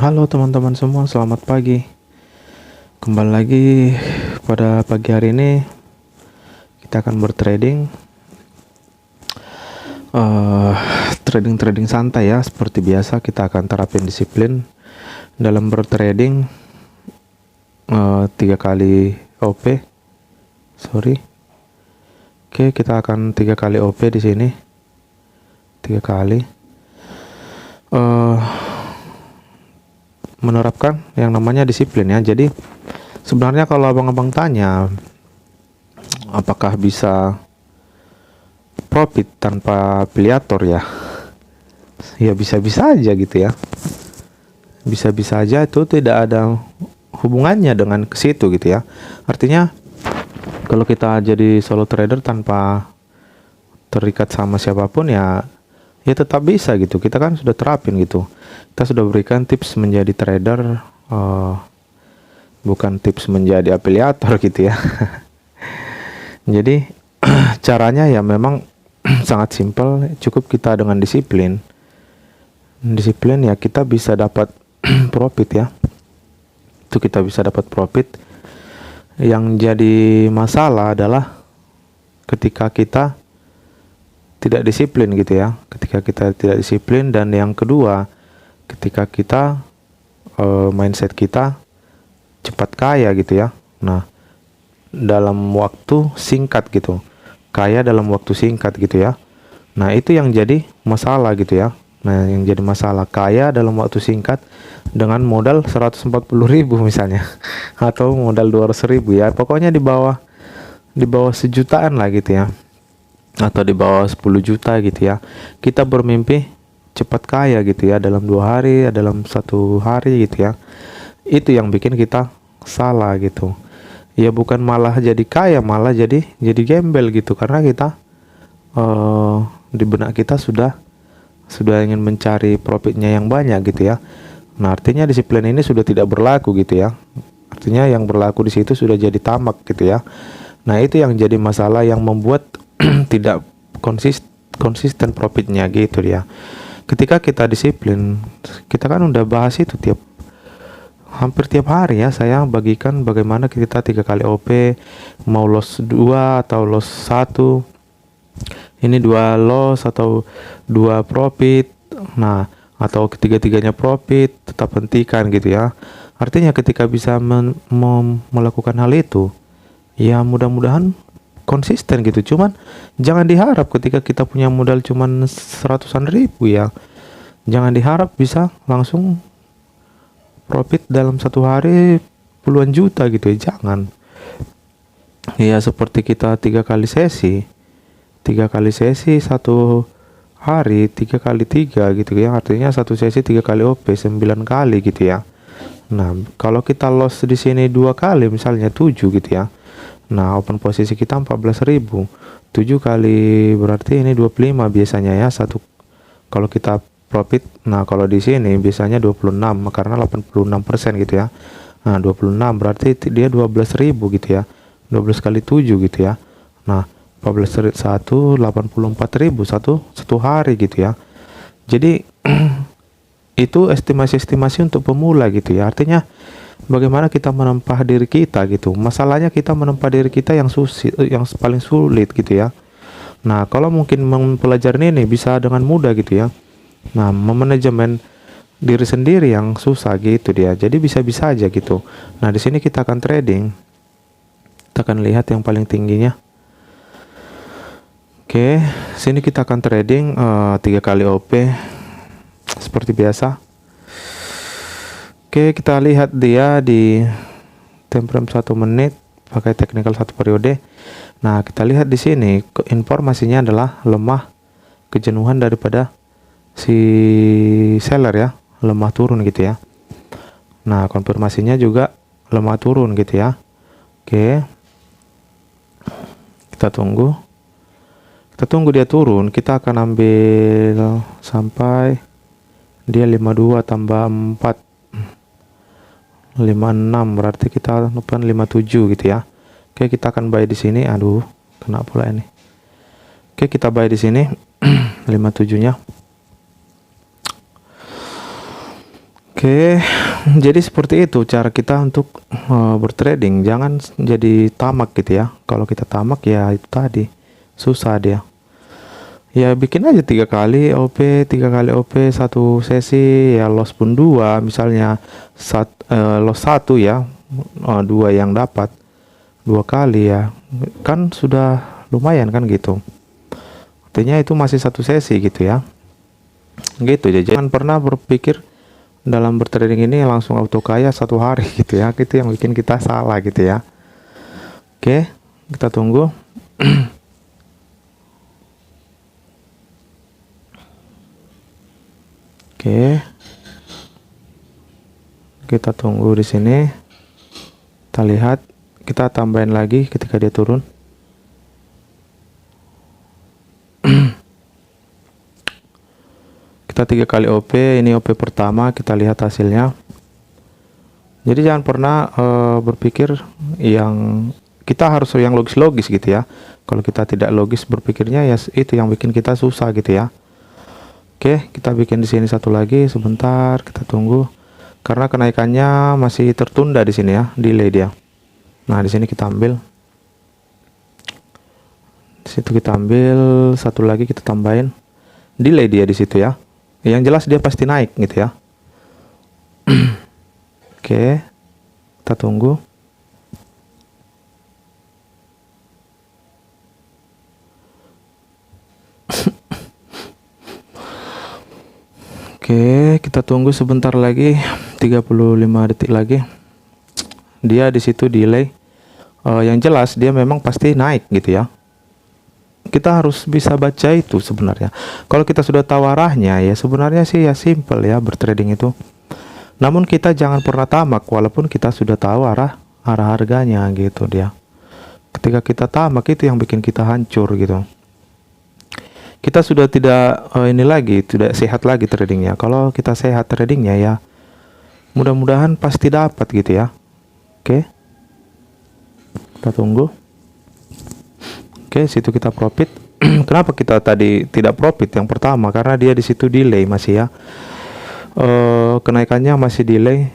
Halo teman-teman semua, selamat pagi. Kembali lagi pada pagi hari ini kita akan bertrading. Trading santai ya, seperti biasa kita akan terapin disiplin dalam bertrading. 3 kali OP. Oke, kita akan 3 kali OP di sini. 3 kali. Menerapkan yang namanya disiplin ya. Jadi sebenarnya kalau abang-abang tanya apakah bisa profit tanpa afiliator ya bisa-bisa aja gitu ya, bisa-bisa aja, itu tidak ada hubungannya dengan ke situ gitu ya. Artinya kalau kita jadi solo trader tanpa terikat sama siapapun ya tetap bisa gitu. Kita kan sudah terapin gitu, kita sudah berikan tips menjadi trader, bukan tips menjadi afiliator gitu ya. Jadi caranya ya memang sangat simpel, cukup kita dengan disiplin ya kita bisa dapat profit ya. Itu kita bisa dapat profit. Yang jadi masalah adalah ketika kita tidak disiplin gitu ya. Ketika kita tidak disiplin, dan yang kedua ketika kita mindset kita cepat kaya gitu ya. Nah, dalam waktu singkat gitu. Kaya dalam waktu singkat gitu ya. Nah, itu yang jadi masalah gitu ya. Nah, yang jadi masalah kaya dalam waktu singkat dengan modal 140.000 misalnya atau modal 200.000 ya. Pokoknya di bawah sejutaan lah gitu ya. Atau di bawah 10 juta gitu ya. Kita bermimpi cepat kaya gitu ya dalam 2 hari, dalam 1 hari gitu ya. Itu yang bikin kita salah gitu. Ya bukan malah jadi kaya, malah jadi gembel gitu, karena kita di benak kita sudah ingin mencari profitnya yang banyak gitu ya. Nah, artinya disiplin ini sudah tidak berlaku gitu ya. Artinya yang berlaku di situ sudah jadi tamak gitu ya. Nah, itu yang jadi masalah yang membuat tidak konsisten profitnya gitu ya. Ketika kita disiplin, kita kan udah bahas itu hampir tiap hari ya, saya bagikan bagaimana kita 3 kali OP, mau loss 2 atau loss 1, ini 2 loss atau 2 profit, nah atau ketiga-tiganya profit, tetap hentikan gitu ya. Artinya ketika bisa melakukan hal itu ya mudah-mudahan konsisten gitu. Cuman jangan diharap ketika kita punya modal cuman 100-an ribu ya, jangan diharap bisa langsung profit dalam 1 hari puluhan juta gitu ya, jangan. Ya seperti kita 3 kali sesi 1 hari, 3 kali 3 gitu ya, artinya 1 sesi 3 kali OP 9 kali gitu ya. Nah, kalau kita loss di sini 2 kali misalnya 7 gitu ya. Nah, open posisi kita 14.000, 7 kali berarti ini 25 biasanya ya satu kalau kita profit. Nah, kalau di sini biasanya 26 karena 86% gitu ya. Nah, 26 berarti dia 12.000 gitu ya. 12 kali 7 gitu ya. Nah, 14.1 84.000 satu hari gitu ya. Jadi itu estimasi untuk pemula gitu ya. Artinya bagaimana kita menempa diri kita gitu. Masalahnya kita menempa diri kita yang paling sulit gitu ya. Nah, kalau mungkin mempelajari ini bisa dengan mudah gitu ya. Nah, memanajemen diri sendiri yang susah gitu dia. Jadi bisa-bisa aja gitu. Nah, di sini kita akan trading. Kita akan lihat yang paling tingginya. Oke, sini kita akan trading 3 kali OP seperti biasa. Oke, kita lihat dia di time frame 1 menit pakai technical 1 periode. Nah, kita lihat di sini informasinya adalah lemah, kejenuhan daripada si seller ya, lemah turun gitu ya. Nah, konfirmasinya juga lemah turun gitu ya. Oke, kita tunggu dia turun. Kita akan ambil sampai dia 52 tambah 4 56, berarti kita depan 57 gitu ya. Oke, kita akan buy di sini. Aduh, kena pula ini. Oke, kita buy di sini 57-nya. Oke, jadi seperti itu cara kita untuk bertrading. Jangan jadi tamak gitu ya. Kalau kita tamak ya itu tadi susah dia. Ya bikin aja 3 kali OP, 3 kali OP satu sesi ya, loss pun dua, misalnya loss satu ya, dua yang dapat 2 kali ya, kan sudah lumayan kan gitu. Artinya itu masih satu sesi gitu ya. Gitu aja. Jangan pernah berpikir dalam bertrading ini langsung auto kaya satu hari gitu ya. Itu yang bikin kita salah gitu ya. Oke, kita tunggu. Oke, kita tunggu di sini. Kita lihat, kita tambahin lagi ketika dia turun. Kita 3 kali OP, ini OP pertama, kita lihat hasilnya. Jadi jangan pernah berpikir yang kita harus yang logis-logis gitu ya. Kalau kita tidak logis berpikirnya ya itu yang bikin kita susah gitu ya. Oke, kita bikin di sini satu lagi sebentar, kita tunggu. Karena kenaikannya masih tertunda di sini ya, delay dia. Nah, di sini kita ambil. Di situ kita ambil satu lagi, kita tambahin. Delay dia di situ ya. Yang jelas dia pasti naik gitu ya. Oke, kita tunggu. Oke, kita tunggu sebentar lagi, 35 detik lagi. Dia di situ delay. Yang jelas dia memang pasti naik gitu ya. Kita harus bisa baca itu sebenarnya. Kalau kita sudah tahu arahnya ya sebenarnya sih ya simple ya bertrading itu. Namun kita jangan pernah tamak walaupun kita sudah tahu arah harganya gitu dia. Ketika kita tamak itu yang bikin kita hancur gitu. Kita sudah tidak ini lagi, tidak sehat lagi tradingnya. Kalau kita sehat tradingnya ya mudah-mudahan pasti dapat gitu ya. Oke, kita tunggu. Oke, situ kita profit. Kenapa kita tadi tidak profit yang pertama? Karena dia di situ delay masih ya. Kenaikannya masih delay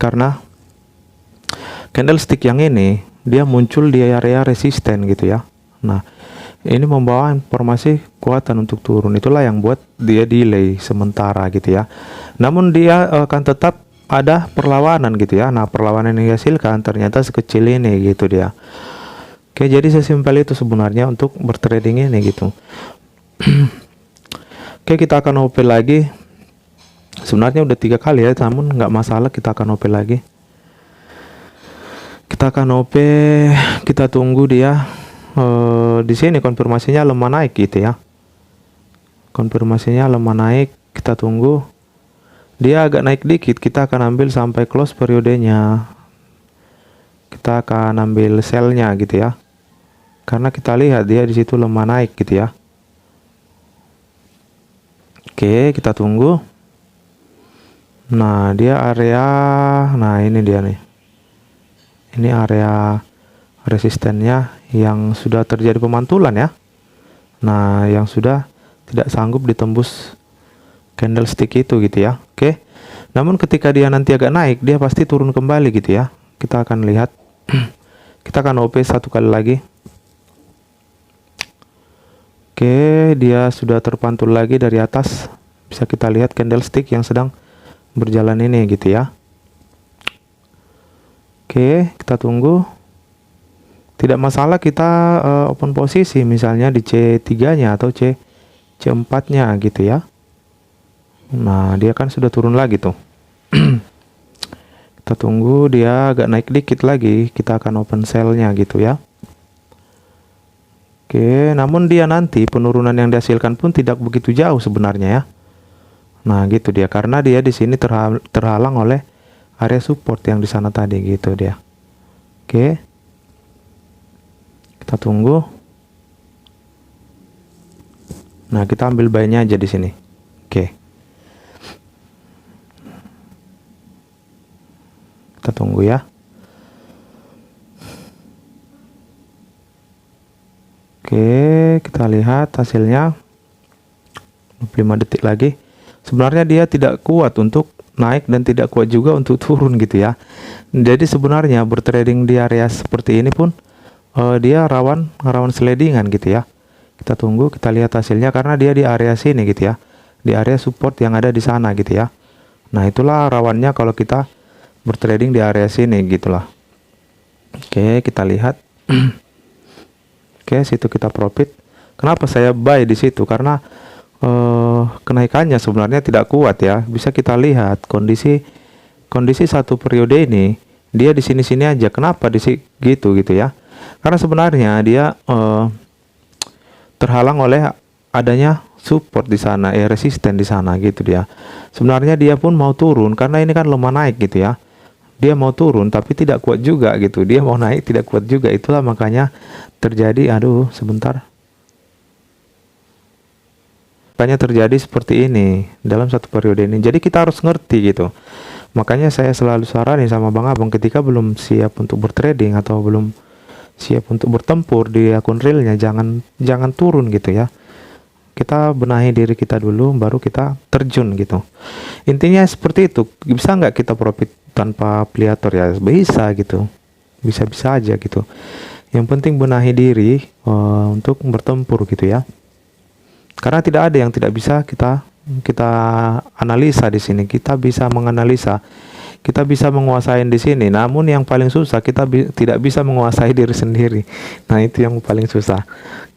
karena candlestick yang ini dia muncul di area resisten gitu ya. Nah, ini membawa informasi kekuatan untuk turun, itulah yang buat dia delay sementara gitu ya. Namun dia akan tetap ada perlawanan gitu ya. Nah, perlawanan yang dihasilkan ternyata sekecil ini gitu dia. Oke, jadi sesimpel itu sebenarnya untuk bertrading ini gitu. Oke, kita akan OP lagi. Sebenarnya udah 3 kali ya, namun nggak masalah, kita akan OP lagi. Kita akan OP, kita tunggu dia. Di sini konfirmasinya lemah naik gitu ya. Konfirmasinya lemah naik, kita tunggu. Dia agak naik dikit, kita akan ambil sampai close periodenya. Kita akan ambil sell-nya gitu ya. Karena kita lihat dia di situ lemah naik gitu ya. Oke, kita tunggu. Nah, dia area, nah ini dia nih. Ini area resistennya yang sudah terjadi pemantulan ya. Nah, yang sudah tidak sanggup ditembus candlestick itu gitu ya. Oke. Namun ketika dia nanti agak naik, dia pasti turun kembali gitu ya. Kita akan lihat. Kita akan OP 1 kali lagi. Oke, dia sudah terpantul lagi dari atas. Bisa kita lihat candlestick yang sedang berjalan ini gitu ya. Oke, kita tunggu. Tidak masalah kita open posisi misalnya di C3-nya atau C4-nya gitu ya. Nah, dia kan sudah turun lagi tuh. Kita tunggu dia agak naik dikit lagi, kita akan open sell-nya gitu ya. Oke, namun dia nanti penurunan yang dihasilkan pun tidak begitu jauh sebenarnya ya. Nah, gitu dia karena dia di sini terhalang oleh area support yang di sana tadi gitu dia. Oke. Kita tunggu. Nah, kita ambil buy-nya aja di sini. Oke. Kita tunggu ya. Oke, kita lihat hasilnya. 25 detik lagi. Sebenarnya dia tidak kuat untuk naik dan tidak kuat juga untuk turun gitu ya. Jadi sebenarnya bertrading di area seperti ini pun dia rawan slidingan gitu ya. Kita tunggu, kita lihat hasilnya karena dia di area sini gitu ya, di area support yang ada di sana gitu ya. Nah itulah rawannya kalau kita bertrading di area sini gitulah. Oke, kita lihat. Oke, situ kita profit. Kenapa saya buy di situ? Karena kenaikannya sebenarnya tidak kuat ya. Bisa kita lihat kondisi satu periode ini dia di sini-sini aja. Kenapa di gitu ya? Karena sebenarnya dia terhalang oleh adanya support di sana, resisten di sana gitu dia. Sebenarnya dia pun mau turun karena ini kan lemah naik gitu ya. Dia mau turun tapi tidak kuat juga gitu. Dia mau naik tidak kuat juga. Itulah makanya terjadi, aduh sebentar. Makanya terjadi seperti ini dalam satu periode ini. Jadi kita harus ngerti gitu. Makanya saya selalu saranin sama Bang Abang ketika belum siap untuk bertrading atau belum siap untuk bertempur di akun realnya, jangan turun gitu ya. Kita benahi diri kita dulu baru kita terjun gitu. Intinya seperti itu. Bisa nggak kita profit tanpa afiliator ya? Bisa gitu. Bisa-bisa aja gitu. Yang penting benahi diri untuk bertempur gitu ya. Karena tidak ada yang tidak bisa kita analisa di sini. Kita bisa menganalisa. Kita bisa menguasai di sini. Namun yang paling susah kita tidak bisa menguasai diri sendiri. Nah, itu yang paling susah.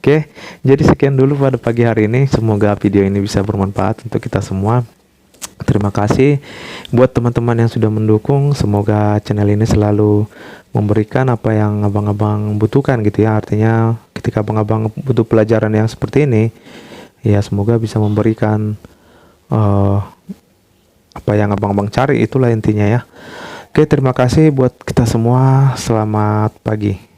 Oke, jadi sekian dulu pada pagi hari ini. Semoga video ini bisa bermanfaat untuk kita semua. Terima kasih buat teman-teman yang sudah mendukung. Semoga channel ini selalu memberikan apa yang abang-abang butuhkan gitu ya. Artinya ketika abang-abang butuh pelajaran yang seperti ini, ya semoga bisa memberikan apa yang abang-abang cari. Itulah intinya ya. Oke, terima kasih buat kita semua. Selamat pagi.